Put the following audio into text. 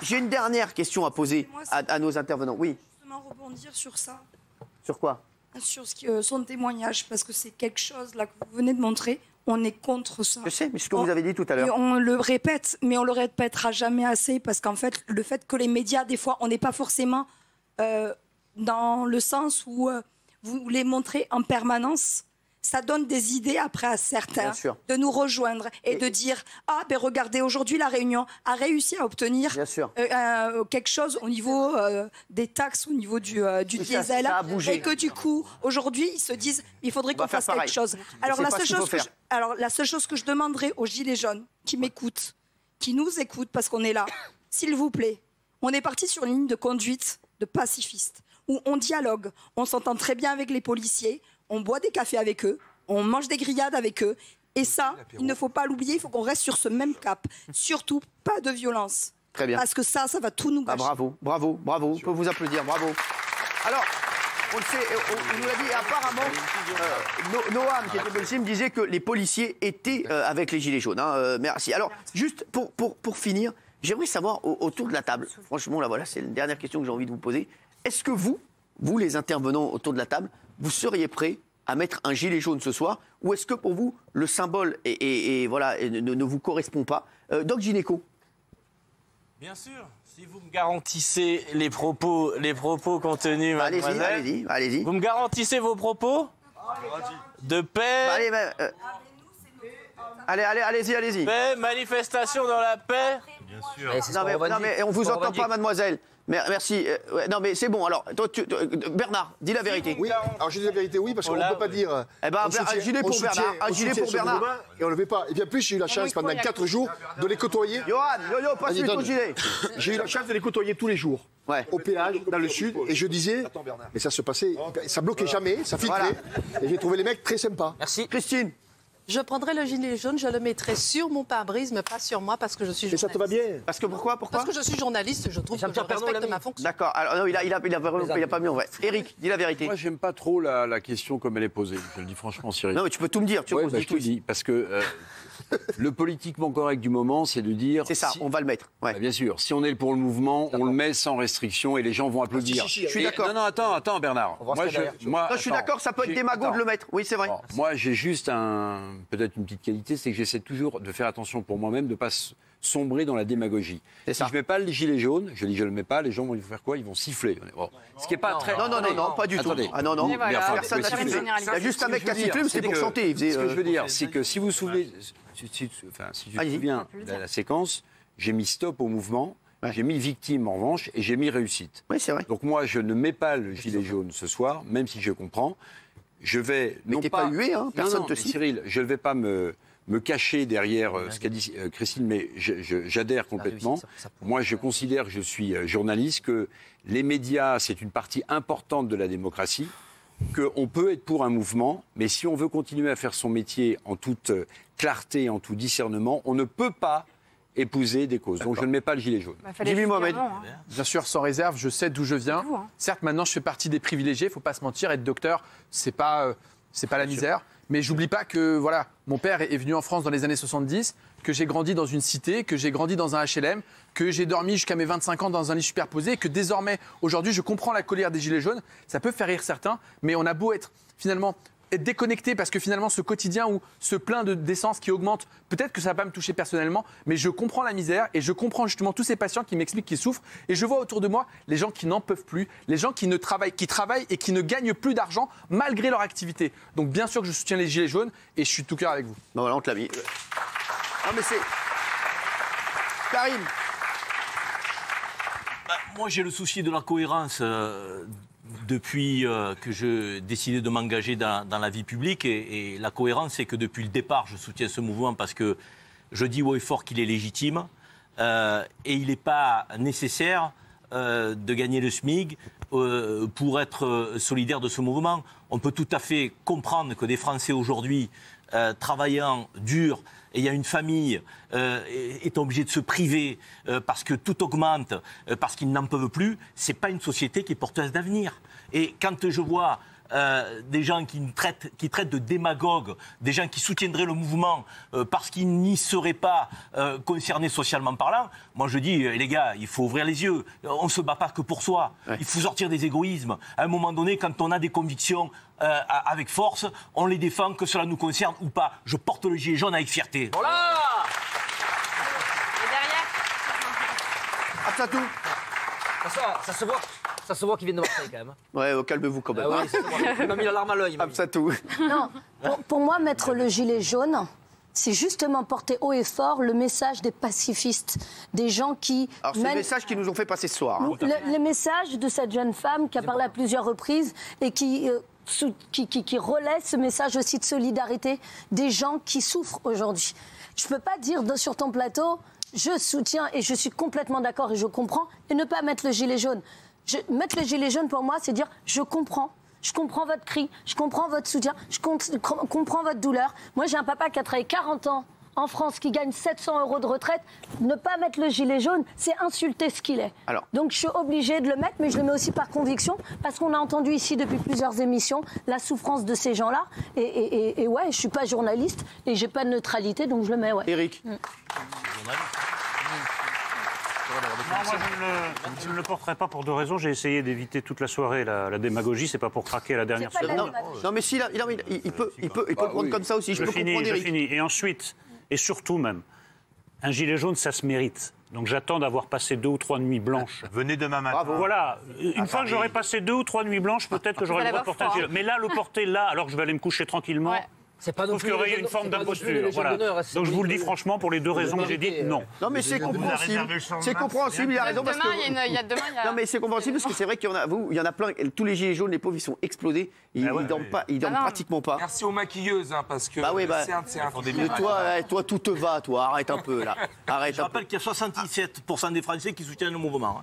J'ai une dernière question à poser à nos intervenants. Oui. Justement rebondir sur ça. Sur quoi? Sur son témoignage, parce que c'est quelque chose là que vous venez de montrer. On est contre ça. Je sais, mais ce que vous avez dit tout à l'heure. On le répète, mais on le répétera jamais assez, parce qu'en fait, le fait que les médias, des fois, on n'est pas forcément dans le sens où vous les montrez en permanence. Ça donne des idées après à certains de nous rejoindre et de dire « Ah, ben regardez, aujourd'hui, la Réunion a réussi à obtenir quelque chose au niveau des taxes, au niveau du diesel. Ça a bougé. Et que du coup, aujourd'hui, ils se disent « Il faudrait qu'on fasse quelque chose. » Alors, la seule chose que je demanderais aux Gilets jaunes qui m'écoutent, qui nous écoutent, parce qu'on est là, s'il vous plaît, on est parti sur une ligne de conduite de pacifistes, où on dialogue, on s'entend très bien avec les policiers, on boit des cafés avec eux, on mange des grillades avec eux. Et ça, il ne faut pas l'oublier, il faut qu'on reste sur ce même cap. Surtout, pas de violence. Très bien. Parce que ça va tout nous gâcher. Bravo. On peut vous applaudir, bravo. Alors, on le sait, on nous l'a dit, apparemment, Noam, qui était policier, me disait que les policiers étaient avec les Gilets jaunes. Merci. Alors, juste pour finir, j'aimerais savoir, autour de la table, franchement, là, voilà, c'est la dernière question que j'ai envie de vous poser. Est-ce que vous, les intervenants autour de la table, vous seriez prêts à mettre un gilet jaune ce soir, ou est-ce que pour vous, le symbole ne vous correspond pas? Doc Gynéco. Bien sûr, si vous me garantissez les propos contenus, mademoiselle. Allez-y. Vous me garantissez vos propos de paix. Allez-y. Paix, manifestation dans la paix. Bien sûr. Non, mais on vous entend pas, mademoiselle. Merci. Non, mais c'est bon. Alors, Bernard, dis la vérité. Oui, alors je dis la vérité, oui, parce qu'on ne peut pas dire. Eh ben, un gilet pour Bernard. Un gilet pour Bernard. Et on ne le fait pas. Et bien plus, j'ai eu la chance pendant 4 jours de les côtoyer. Johan, passe le gilet. J'ai eu la chance de les côtoyer tous les jours. Au péage, dans le sud. Et je disais, mais ça se passait, ça bloquait jamais, ça filtrait. Et j'ai trouvé les mecs très sympas. Merci. Christine. Je prendrai le gilet jaune, je le mettrai sur mon pare-brise, mais pas sur moi, parce que je suis journaliste. Et ça te va bien? Parce que pourquoi? Parce que je suis journaliste, je trouve que je respecte ma fonction. D'accord. Alors, non, il a pas mis en vrai. Éric, dis la vérité. Moi, j'aime pas trop la question comme elle est posée. Je le dis franchement, Cyril. Non, mais tu peux tout me dire. Je te le dis. Parce que le politiquement correct du moment, c'est de dire... C'est ça, on va le mettre. Bah, bien sûr. Si on est pour le mouvement, on le met sans restriction et les gens vont applaudir. Je suis d'accord. Non, attends, Bernard. Je suis d'accord, ça peut être démago de le mettre. Oui, c'est vrai. Moi, j'ai juste peut-être une petite qualité, c'est que j'essaie toujours de faire attention pour moi-même, de ne pas sombrer dans la démagogie. Si je ne mets pas le gilet jaune, je le mets pas, les gens vont faire quoi? Ils vont siffler. Bon. Ce qui n'est pas très... Non, pas du tout. Ah non. Personne n'a sifflé. Il y a juste un mec qui a sifflé, mais c'est pour chanter. Ce que je veux dire, c'est que si vous vous souvenez... Si tu te souviens de la séquence, j'ai mis stop au mouvement, j'ai mis victime en revanche, et j'ai mis réussite. Oui, c'est vrai. Donc moi, je ne mets pas le gilet jaune ce soir, même si je comprends. Je vais... Mais t'es pas hué, hein, personne ne te siffle. Cyril, je ne vais pas me cacher derrière ce qu'a dit Christine, mais j'adhère complètement. Moi, je considère que je suis journaliste, que les médias, c'est une partie importante de la démocratie, qu'on peut être pour un mouvement, mais si on veut continuer à faire son métier en toute clarté, en tout discernement, on ne peut pas épouser des causes. Donc je ne mets pas le gilet jaune. Jimmy Mohamed. Bien sûr, sans réserve, je sais d'où je viens. Certes, maintenant, je fais partie des privilégiés, il ne faut pas se mentir, être docteur, c'est pas la misère. Mais j'oublie pas que voilà, mon père est venu en France dans les années 70, que j'ai grandi dans une cité, que j'ai grandi dans un HLM, que j'ai dormi jusqu'à mes 25 ans dans un lit superposé et que désormais, aujourd'hui, je comprends la colère des Gilets jaunes. Ça peut faire rire certains, mais on a beau être finalement déconnecté parce que finalement ce quotidien ou ce plein d'essence qui augmente, peut-être que ça va pas me toucher personnellement, mais je comprends la misère et je comprends justement tous ces patients qui m'expliquent qu'ils souffrent et je vois autour de moi les gens qui n'en peuvent plus, les gens qui travaillent et qui ne gagnent plus d'argent malgré leur activité. Donc bien sûr que je soutiens les Gilets jaunes et je suis de tout cœur avec vous. Bon voilà, on te l'a mis. Non mais c'est... Karim. Moi j'ai le souci de la cohérence. Depuis que je décidé de m'engager dans la vie publique et la cohérence, c'est que depuis le départ, je soutiens ce mouvement parce que je dis haut et fort qu'il est légitime et il n'est pas nécessaire de gagner le SMIC pour être solidaire de ce mouvement. On peut tout à fait comprendre que des Français aujourd'hui, travaillant dur, et il y a une famille est obligée de se priver parce que tout augmente, parce qu'ils n'en peuvent plus, c'est pas une société qui est porteuse d'avenir. Et quand je vois des gens qui traitent de démagogues, des gens qui soutiendraient le mouvement parce qu'ils n'y seraient pas concernés socialement parlant, moi je dis, les gars, il faut ouvrir les yeux. On ne se bat pas que pour soi. Il faut sortir des égoïsmes. À un moment donné, quand on a des convictions avec force, on les défend, que cela nous concerne ou pas. Je porte le gilet jaune avec fierté. Voilà. Et derrière Absatou. Ça se voit qu'il vient de Marseille quand même. Ouais, calmez-vous quand même. Ah oui, il m'a mis la larme à l'œil. Absatou. Non, pour moi, mettre le gilet jaune, c'est justement porter haut et fort le message des pacifistes, des gens qui... Alors c'est le message qu'ils nous ont fait passer ce soir. Hein. Le message de cette jeune femme qui a parlé à plusieurs reprises et qui relaie ce message aussi de solidarité des gens qui souffrent aujourd'hui. Je ne peux pas dire sur ton plateau, je soutiens et je suis complètement d'accord et je comprends, et ne pas mettre le gilet jaune. Mettre le gilet jaune pour moi, c'est dire je comprends. Je comprends votre cri, je comprends votre soutien, je comprends votre douleur. Moi, j'ai un papa qui a travaillé 40 ans en France, qui gagne 700 € de retraite. Ne pas mettre le gilet jaune, c'est insulter ce qu'il est. Alors. Donc, je suis obligée de le mettre, mais je le mets aussi par conviction, parce qu'on a entendu ici depuis plusieurs émissions la souffrance de ces gens-là. Et ouais, je suis pas journaliste et j'ai pas de neutralité, donc je le mets, ouais. Éric. Non, moi, je ne le porterai pas pour deux raisons. J'ai essayé d'éviter toute la soirée la démagogie. C'est pas pour craquer à la dernière seconde. Non, mais s'il il peut le prendre comme ça aussi. Je finis. Et ensuite, et surtout même, un gilet jaune, ça se mérite. Donc j'attends d'avoir passé 2 ou 3 nuits blanches. Venez demain matin. Bravo. Voilà. Une fois que j'aurai passé 2 ou 3 nuits blanches, peut-être que j'aurai le droit de porter un gilet. Mais là, le porter là, alors que je vais aller me coucher tranquillement... Ouais. Je trouve qu'il y aurait une forme d'imposture. Voilà. Donc je vous le dis franchement, pour les deux raisons que j'ai dites, non. Non, mais c'est compréhensible. C'est compréhensible, il a raison. Parce que... Non, mais c'est compréhensible parce que c'est vrai qu'il y en a plein. Tous les gilets jaunes, les pauvres, ils sont explodés. Ils dorment pratiquement pas. Merci aux maquilleuses, parce que c'est un toi, tout te va, toi. Arrête un peu, là. Je rappelle qu'il y a 77% des Français qui soutiennent le mouvement.